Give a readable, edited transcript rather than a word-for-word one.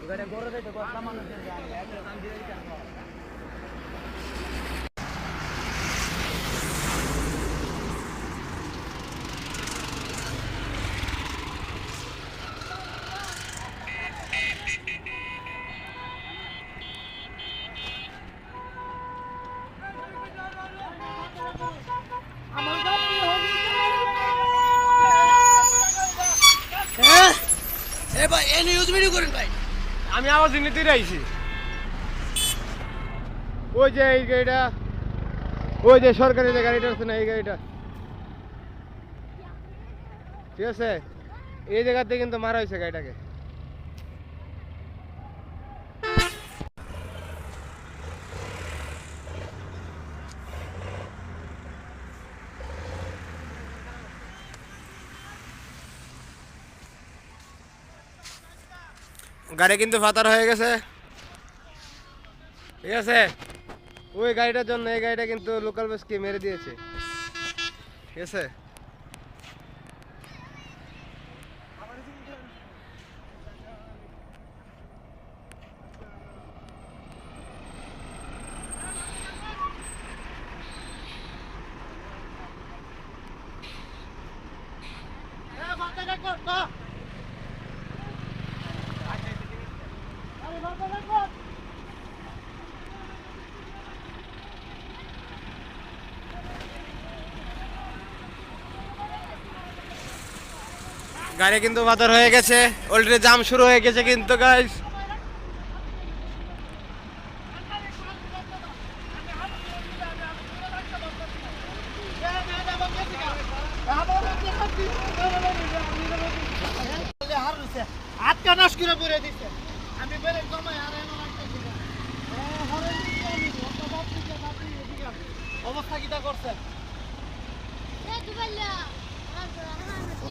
গাড়ি গড়ে যাইতে কষ্ট মানুষের জানি একটা দাম দিয়ে দিতে আমি আবার জিনিস আইছি ওই যে এই গাড়িটা ওই যে সরকারি যে গাড়িটা আছে না এই গাড়িটা ঠিক আছে এই জায়গাতে কিন্তু মারা হয়েছে গাড়িটাকে গাড়ি কিন্তু ফাতার হয়ে গেছে ঠিক আছে ওই গাড়িটার জন্য এই গাড়িটা কিন্তু লোকাল বাসকে মেরে দিয়েছে ঠিক আছে গাড়ি কিন্তু বাজার হয়ে গেছে অলরেডি জাম শুরু হয়ে গেছে কিন্তু গাইস আটকা নাশ করে পড়ে দিছে আমি বেরে কমাই আর অবস্থা কিটা করছে